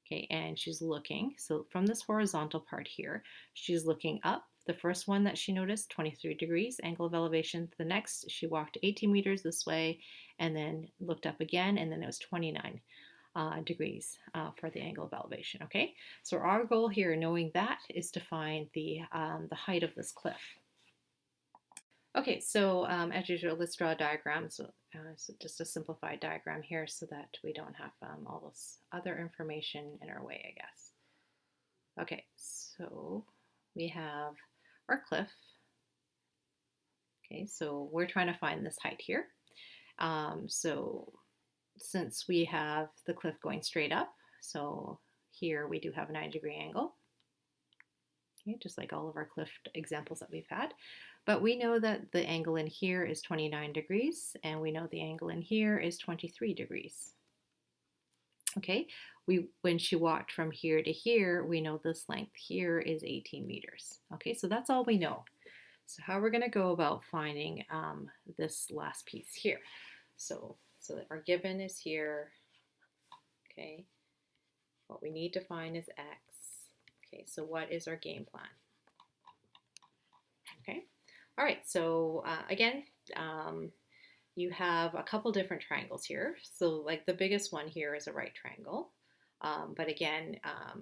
Okay, and she's looking. So from this horizontal part here, she's looking up. The first one that she noticed, 23 degrees, angle of elevation. The next, she walked 18 meters this way and then looked up again, and then it was 29 degrees for the angle of elevation, okay? So our goal here, knowing that, is to find the height of this cliff. Okay, so as usual, let's draw a diagram. So just a simplified diagram here so that we don't have all this other information in our way, I guess. Okay, so we have our cliff. Okay, so we're trying to find this height here. So since we have the cliff going straight up, so here we do have a 90-degree angle. Okay, just like all of our cliff examples that we've had. But we know that the angle in here is 29 degrees, and we know the angle in here is 23 degrees. Okay, when she walked from here to here, we know this length here is 18 meters. Okay, so that's all we know. So how we're going to go about finding this last piece here. So that our given is here. Okay, what we need to find is x. Okay, so what is our game plan? Okay, all right, so again, you have a couple different triangles here. So like the biggest one here is a right triangle. But again,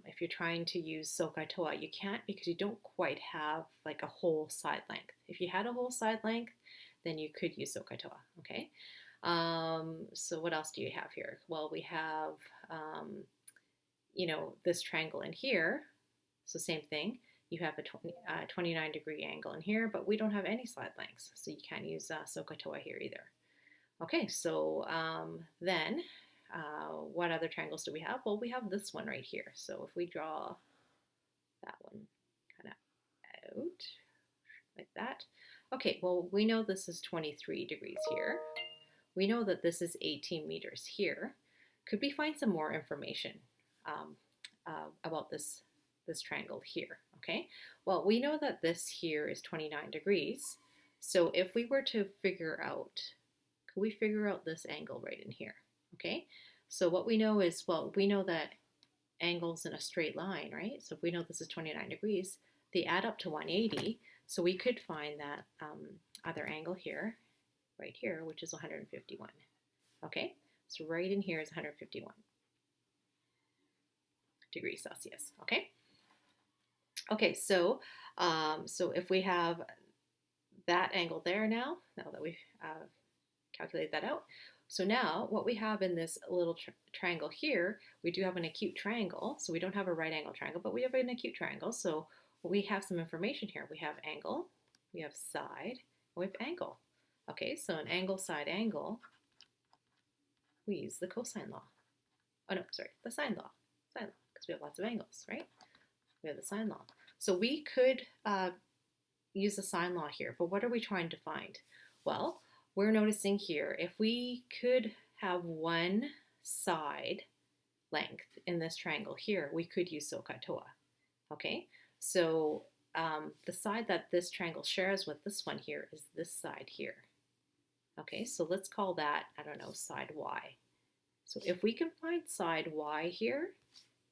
if you're trying to use SOHCAHTOA, you can't because you don't quite have like a whole side length. If you had a whole side length, then you could use SOHCAHTOA, okay? So what else do you have here? Well, we have, you know, this triangle in here. So same thing. you have a 29-degree angle in here, but we don't have any side lengths, so you can't use SOHCAHTOA here either. Okay, so then what other triangles do we have? Well, we have this one right here. So if we draw that one kind of out like that. Okay, well, we know this is 23 degrees here. We know that this is 18 meters here. Could we find some more information about this triangle here? Okay, well, we know that this here is 29 degrees. So if we were to figure out, could we figure out this angle right in here? Okay, so what we know is, well, we know that angles in a straight line, right? So if we know this is 29 degrees, they add up to 180. So we could find that other angle here, right here, which is 151. Okay, so right in here is 151 degrees Celsius. Okay. Okay, so if we have that angle there now that we've calculated that out, so now what we have in this little triangle here, we do have an acute triangle. So we don't have a right angle triangle, but we have an acute triangle. So we have some information here. We have angle, we have side, and we have angle. Okay, so an angle, side, angle, we use the cosine law. Oh no, sorry, the sine law, because we have lots of angles, right? We have the sine law. So we could use the sine law here, but what are we trying to find? Well, we're noticing here, if we could have one side length in this triangle here, we could use SOHCAHTOA. Okay, so the side that this triangle shares with this one here is this side here. Okay, so let's call that, I don't know, side Y. So if we can find side Y here,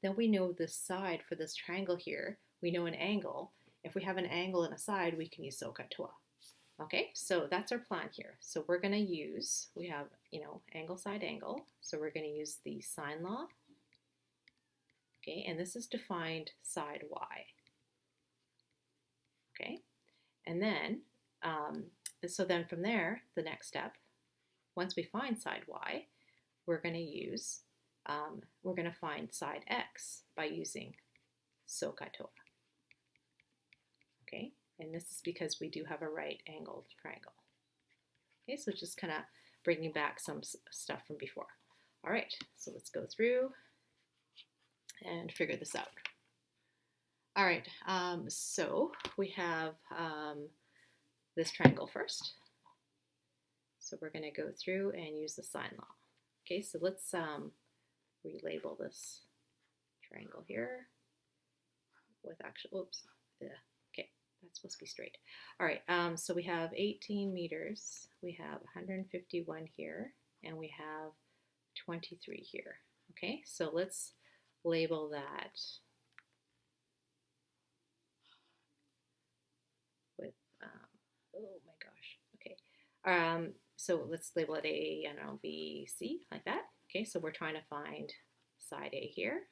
then we know this side for this triangle here. We know an angle. If we have an angle and a side, we can use SOHCAHTOA. Okay, so that's our plan here. So we're going to use, we have, angle, side, angle. So we're going to use the sine law. Okay, and this is to find side Y. Okay, and then, so then from there, the next step, once we find side Y, we're going to use, we're going to find side X by using SOHCAHTOA. Okay, and this is because we do have a right angled triangle. Okay, so just kind of bringing back some stuff from before. All right, so let's go through and figure this out. All right, so we have this triangle first. So we're going to go through and use the sine law. Okay, so let's relabel this triangle here with actual, oops, yeah. That's supposed to be straight. All right, so we have 18 meters, we have 151 here, and we have 23 here. Okay, so let's label that with, oh my gosh, okay. So let's label it A, I don't know, B, C, like that. Okay, so we're trying to find side A here,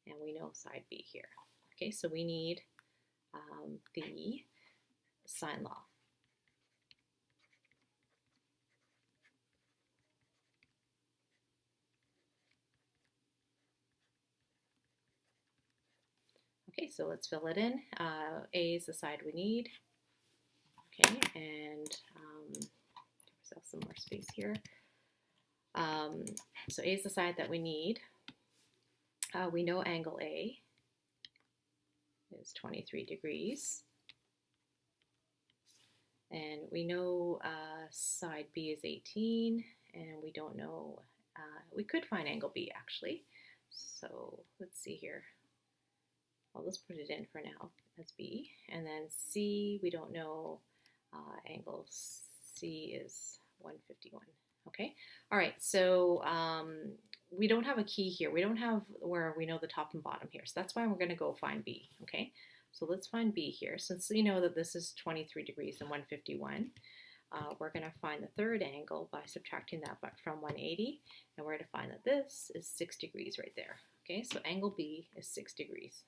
and we know side B here. Okay, so we need the sine law. Okay, so let's fill it in. A is the side we need. Okay, and give ourselves some more space here. So A is the side that we need. We know angle A is 23 degrees. And we know side B is 18, and we don't know, we could find angle B actually. So let's see here. I'll just put it in for now as B. And then C, we don't know, angle C is 151. Okay, all right, so we don't have a key here. We don't have where we know the top and bottom here. So that's why we're going to go find B, okay? So let's find B here. Since you know that this is 23 degrees and 151, we're going to find the third angle by subtracting that from 180, and we're going to find that this is 6 degrees right there. Okay, so angle B is 6 degrees.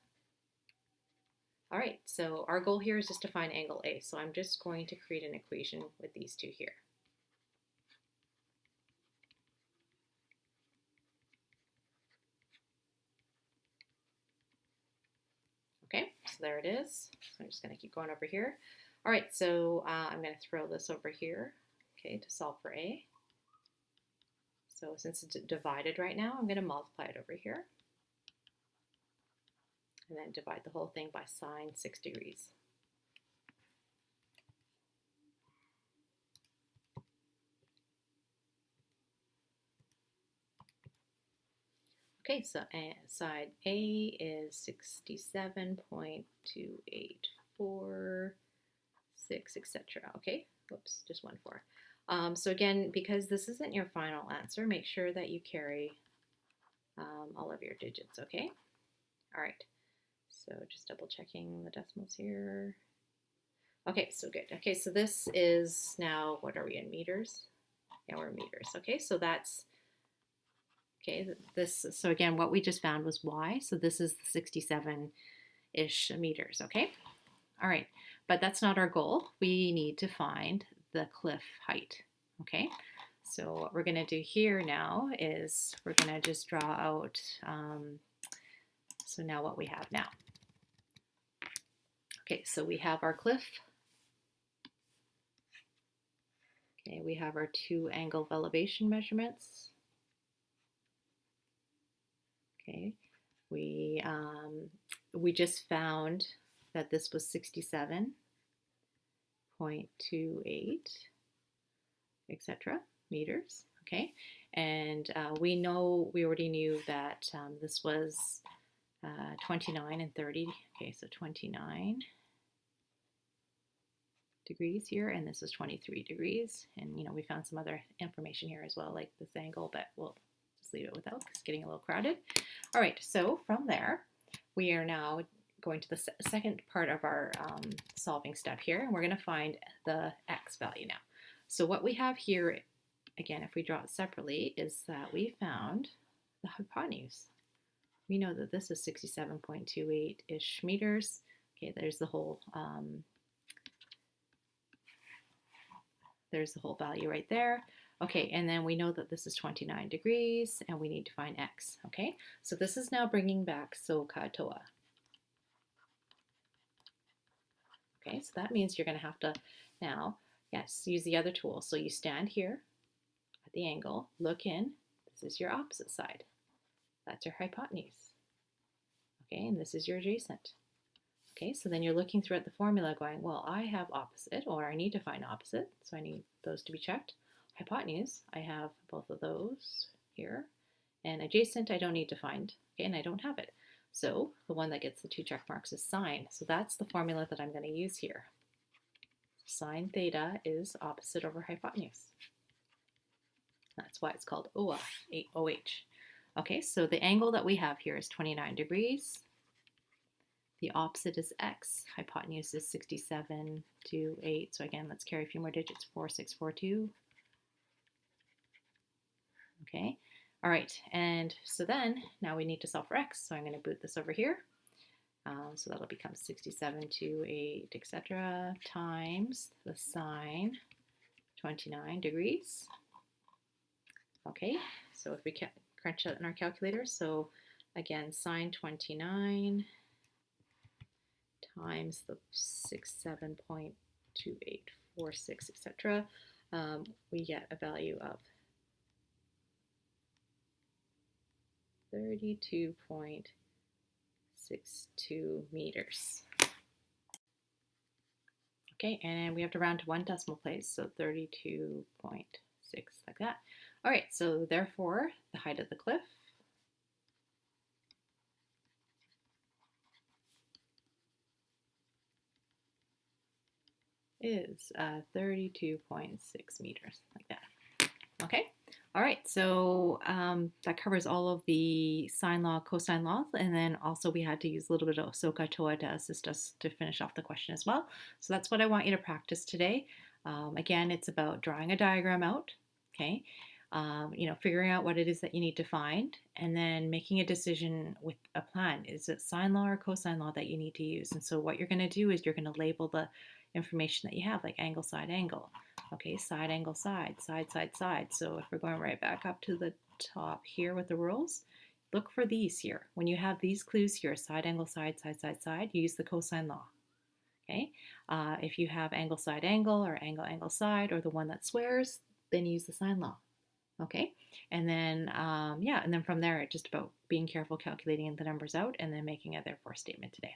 All right, so our goal here is just to find angle A. So I'm just going to create an equation with these two here. Okay, so there it is. So I'm just going to keep going over here. All right, so I'm going to throw this over here, okay, to solve for A. So since it's divided right now, I'm going to multiply it over here. And then divide the whole thing by sine 6 degrees. Okay, so side A is 67.2846, etc. Okay, whoops, just 1 4. So again, because this isn't your final answer, make sure that you carry all of your digits, okay? All right, so just double checking the decimals here. Okay, so good. Okay, so this is now, what are we in, meters? Yeah, we're in meters. Okay, so that's, okay, this, so again, what we just found was y, so this is the 67-ish meters, okay? All right, but that's not our goal. We need to find the cliff height, okay? So what we're gonna do here now is we're gonna just draw out, so now what we have now. Okay, so we have our cliff. Okay, we have our 2 angle of elevation measurements. Okay, we just found that this was 67.28, etc. meters. Okay, and we already knew that this was 29 and 30. Okay, so 29 degrees here, and this is 23 degrees. And we found some other information here as well, like this angle, but we'll just leave it without because it's getting a little crowded. All right, so from there, we are now going to the second part of our solving step here, and we're going to find the x value now. So what we have here, again, if we draw it separately, is that we found the hypotenuse. We know that this is 67.28-ish meters. Okay, there's the whole value right there. Okay, and then we know that this is 29 degrees, and we need to find x. Okay, so this is now bringing back SOHCAHTOA. Okay, so that means you're going to have to now, yes, use the other tool. So you stand here at the angle, look in. This is your opposite side. That's your hypotenuse. Okay, and this is your adjacent. Okay, so then you're looking through at the formula going, well, I have opposite, or I need to find opposite, so I need those to be checked. Hypotenuse, I have both of those here. And adjacent, I don't need to find, okay, and I don't have it. So the one that gets the 2 check marks is sine. So that's the formula that I'm going to use here. Sine theta is opposite over hypotenuse. That's why it's called OH. Okay, so the angle that we have here is 29 degrees. The opposite is x. Hypotenuse is 67 to 8. So again, let's carry a few more digits. 4642. Okay. All right. And so then now we need to solve for x. So I'm going to boot this over here. So that'll become 67 to 8, etc. times the sine 29 degrees. Okay. So if we crunch out in our calculator, so again, sine 29 times the 67.2846, etc., we get a value of 32.62 meters. Okay, and we have to round to 1 decimal place, so 32.6, like that. All right, so therefore, the height of the cliff is 32.6 meters, like that. Okay, all right, so that covers all of the sine law, cosine laws, and then also we had to use a little bit of SOHCAHTOA to assist us to finish off the question as well. So that's what I want you to practice today. Again, it's about drawing a diagram out, okay? Figuring out what it is that you need to find, and then making a decision with a plan. Is it sine law or cosine law that you need to use? And so what you're going to do is you're going to label the information that you have, like angle, side, angle. Okay, side, angle, side, side, side, side. So if we're going right back up to the top here with the rules, look for these here. When you have these clues here, side, angle, side, side, side, side, you use the cosine law. Okay. If you have angle, side, angle, or angle, angle, side, or the one that squares, then use the sine law. Okay. And then, yeah, and then from there, it's just about being careful calculating the numbers out and then making a therefore statement today.